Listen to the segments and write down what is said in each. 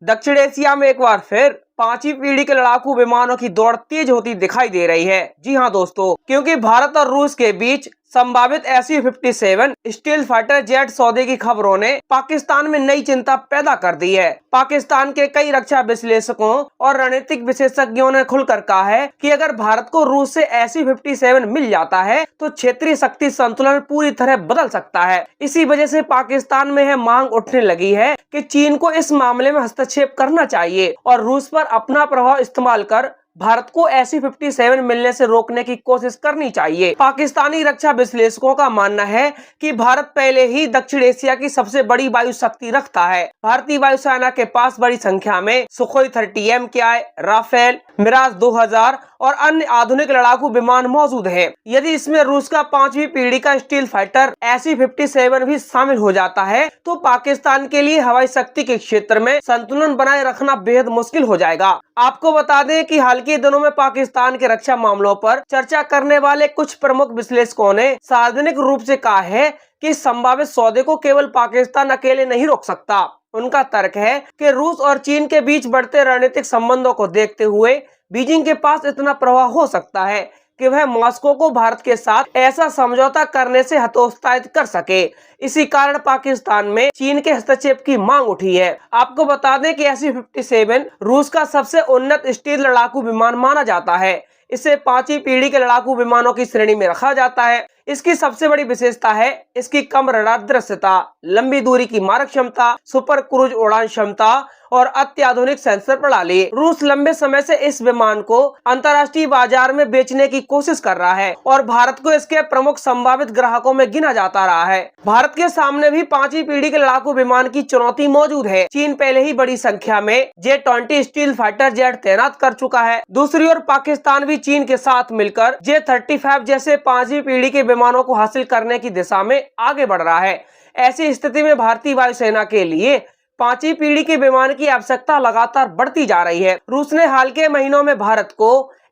दक्षिण एशिया में एक बार फिर पांचवी पीढ़ी के लड़ाकू विमानों की दौड़ तेज होती दिखाई दे रही है। जी हां दोस्तों, क्योंकि भारत और रूस के बीच संभावित Su-57 स्टील फाइटर जेट सौदे की खबरों ने पाकिस्तान में नई चिंता पैदा कर दी है। पाकिस्तान के कई रक्षा विश्लेषकों और रणनीतिक विशेषज्ञों ने खुलकर कहा है कि अगर भारत को रूस से Su-57 मिल जाता है तो क्षेत्रीय शक्ति संतुलन पूरी तरह बदल सकता है। इसी वजह से पाकिस्तान में यह मांग उठने लगी है कि चीन को इस मामले में हस्तक्षेप करना चाहिए और रूस पर अपना प्रभाव इस्तेमाल कर भारत को Su-57 मिलने से रोकने की कोशिश करनी चाहिए। पाकिस्तानी रक्षा विश्लेषकों का मानना है कि भारत पहले ही दक्षिण एशिया की सबसे बड़ी वायु शक्ति रखता है। भारतीय वायुसेना के पास बड़ी संख्या में सुखोई 30 MKI, राफेल, मिराज 2000 और अन्य आधुनिक लड़ाकू विमान मौजूद हैं। यदि इसमें रूस का पांचवी पीढ़ी का स्टील फाइटर Su-57 भी शामिल हो जाता है तो पाकिस्तान के लिए हवाई शक्ति के क्षेत्र में संतुलन बनाए रखना बेहद मुश्किल हो जाएगा। आपको बता दें कि हाल के दिनों में पाकिस्तान के रक्षा मामलों पर चर्चा करने वाले कुछ प्रमुख विश्लेषकों ने सार्वजनिक रूप से कहा है कि संभावित सौदे को केवल पाकिस्तान अकेले नहीं रोक सकता। उनका तर्क है कि रूस और चीन के बीच बढ़ते रणनीतिक संबंधों को देखते हुए बीजिंग के पास इतना प्रभाव हो सकता है कि वह मॉस्को को भारत के साथ ऐसा समझौता करने से हतोत्साहित कर सके। इसी कारण पाकिस्तान में चीन के हस्तक्षेप की मांग उठी है। आपको बता दें कि Su-57 रूस का सबसे उन्नत स्टील लड़ाकू विमान माना जाता है। इसे पांचवी पीढ़ी के लड़ाकू विमानों की श्रेणी में रखा जाता है। इसकी सबसे बड़ी विशेषता है इसकी कम रडार दृश्यता, लंबी दूरी की मारक क्षमता, सुपर क्रूज उड़ान क्षमता और अत्याधुनिक सेंसर प्रणाली। रूस लंबे समय से इस विमान को अंतर्राष्ट्रीय बाजार में बेचने की कोशिश कर रहा है और भारत को इसके प्रमुख संभावित ग्राहकों में गिना जाता रहा है। भारत के सामने भी पांचवी पीढ़ी के लड़ाकू विमान की चुनौती मौजूद है। चीन पहले ही बड़ी संख्या में J-20 स्टील फाइटर जेट तैनात कर चुका है। दूसरी ओर पाकिस्तान भी चीन के साथ मिलकर J-35 जैसे पांचवी पीढ़ी के विमानों को हासिल करने की दिशा में आगे बढ़ रहा है। ऐसी स्थिति में भारतीय वायुसेना के लिए पांचवी पीढ़ी के विमान की आवश्यकता लगातार बढ़ती जा रही है। रूस ने हाल के महीनों में भारत को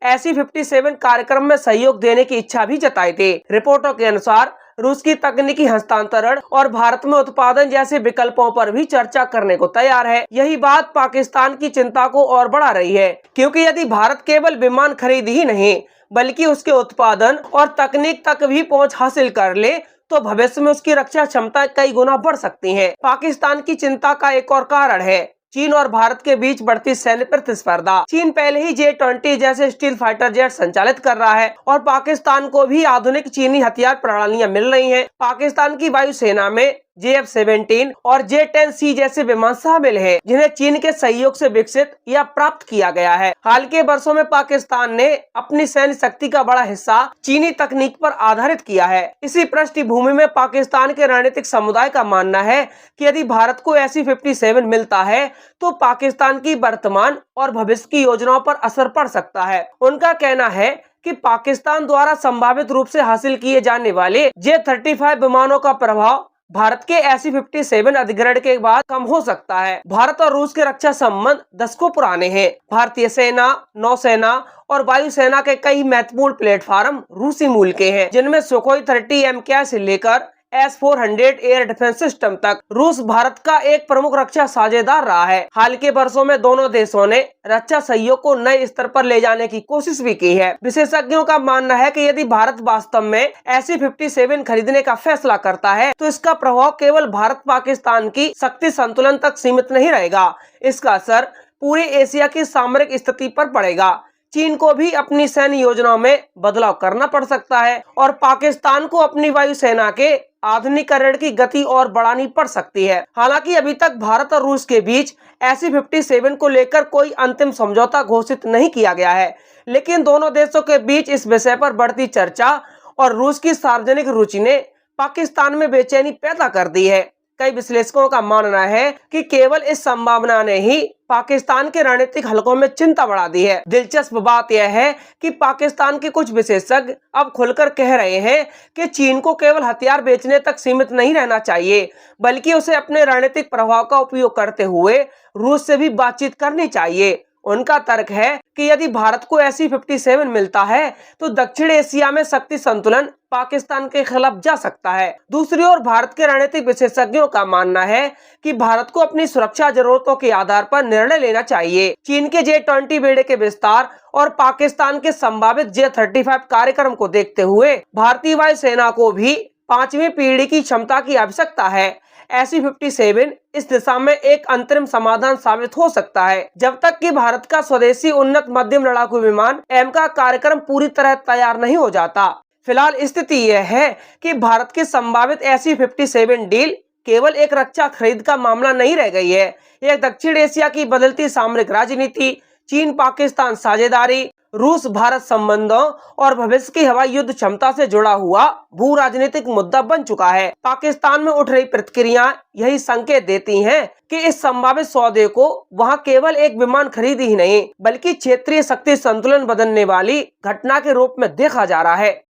Su-57 कार्यक्रम में सहयोग देने की इच्छा भी जताई थी। रिपोर्टों के अनुसार रूस की तकनीकी हस्तांतरण और भारत में उत्पादन जैसे विकल्पों पर भी चर्चा करने को तैयार है। यही बात पाकिस्तान की चिंता को और बढ़ा रही है, क्योंकि यदि भारत केवल विमान खरीद ही नहीं बल्कि उसके उत्पादन और तकनीक तक भी पहुंच हासिल कर ले तो भविष्य में उसकी रक्षा क्षमता कई गुना बढ़ सकती है। पाकिस्तान की चिंता का एक और कारण है चीन और भारत के बीच बढ़ती सैन्य प्रतिस्पर्धा। चीन पहले ही J-20 जैसे स्टील फाइटर जेट संचालित कर रहा है और पाकिस्तान को भी आधुनिक चीनी हथियार प्रणालियां मिल रही हैं। पाकिस्तान की वायुसेना में JF-17 और J-10C जैसे विमान शामिल हैं, जिन्हें चीन के सहयोग से विकसित या प्राप्त किया गया है। हाल के वर्षों में पाकिस्तान ने अपनी सैन्य शक्ति का बड़ा हिस्सा चीनी तकनीक पर आधारित किया है। इसी पृष्ठभूमि में पाकिस्तान के रणनीतिक समुदाय का मानना है कि यदि भारत को Su-57 मिलता है तो पाकिस्तान की वर्तमान और भविष्य की योजनाओं पर असर पड़ सकता है। उनका कहना है कि पाकिस्तान द्वारा संभावित रूप से हासिल किए जाने वाले J-35 विमानों का प्रभाव भारत के Su-57 अधिग्रहण के बाद कम हो सकता है। भारत और रूस के रक्षा संबंध दशकों पुराने हैं। भारतीय सेना, नौसेना और वायुसेना के कई महत्वपूर्ण प्लेटफॉर्म रूसी मूल के हैं, जिनमें सुखोई 30 MKI से लेकर S-400 एयर डिफेंस सिस्टम तक रूस भारत का एक प्रमुख रक्षा साझेदार रहा है। हाल के वर्षों में दोनों देशों ने रक्षा सहयोग को नए स्तर पर ले जाने की कोशिश भी की है। विशेषज्ञों का मानना है कि यदि भारत वास्तव में Su-57 खरीदने का फैसला करता है तो इसका प्रभाव केवल भारत पाकिस्तान की शक्ति संतुलन तक सीमित नहीं रहेगा। इसका असर पूरे एशिया की सामरिक स्थिति पर पड़ेगा। चीन को भी अपनी सैन्य योजनाओं में बदलाव करना पड़ सकता है और पाकिस्तान को अपनी वायुसेना के आधुनिकीकरण की गति और बढ़ानी पड़ सकती है। हालांकि अभी तक भारत और रूस के बीच Su-57 को लेकर कोई अंतिम समझौता घोषित नहीं किया गया है, लेकिन दोनों देशों के बीच इस विषय पर बढ़ती चर्चा और रूस की सार्वजनिक रुचि ने पाकिस्तान में बेचैनी पैदा कर दी है। कई विश्लेषकों का मानना है कि केवल इस संभावना ने ही पाकिस्तान के रणनीतिक हलकों में चिंता बढ़ा दी है। दिलचस्प बात यह है कि पाकिस्तान के कुछ विशेषज्ञ अब खुलकर कह रहे हैं कि चीन को केवल हथियार बेचने तक सीमित नहीं रहना चाहिए, बल्कि उसे अपने रणनीतिक प्रभाव का उपयोग करते हुए रूस से भी बातचीत करनी चाहिए। उनका तर्क है कि यदि भारत को SU-57 मिलता है तो दक्षिण एशिया में शक्ति संतुलन पाकिस्तान के खिलाफ जा सकता है। दूसरी ओर भारत के रणनीतिक विशेषज्ञों का मानना है कि भारत को अपनी सुरक्षा जरूरतों के आधार पर निर्णय लेना चाहिए। चीन के J-20 बेड़े के विस्तार और पाकिस्तान के संभावित J-35 कार्यक्रम को देखते हुए भारतीय वायुसेना को भी 5वीं पीढ़ी की क्षमता की आवश्यकता है। SU-57 इस दिशा में एक अंतरिम समाधान साबित हो सकता है, जब तक कि भारत का स्वदेशी उन्नत मध्यम लड़ाकू विमान M का कार्यक्रम पूरी तरह तैयार नहीं हो जाता। फिलहाल स्थिति यह है कि भारत की संभावित SU-57 डील केवल एक रक्षा खरीद का मामला नहीं रह गई है। यह दक्षिण एशिया की बदलती सामरिक राजनीति, चीन पाकिस्तान साझेदारी, रूस भारत संबंधों और भविष्य की हवाई युद्ध क्षमता से जुड़ा हुआ भू राजनीतिक मुद्दा बन चुका है। पाकिस्तान में उठ रही प्रतिक्रियाएं यही संकेत देती हैं कि इस संभावित सौदे को वहां केवल एक विमान खरीद ही नहीं, बल्कि क्षेत्रीय शक्ति संतुलन बदलने वाली घटना के रूप में देखा जा रहा है।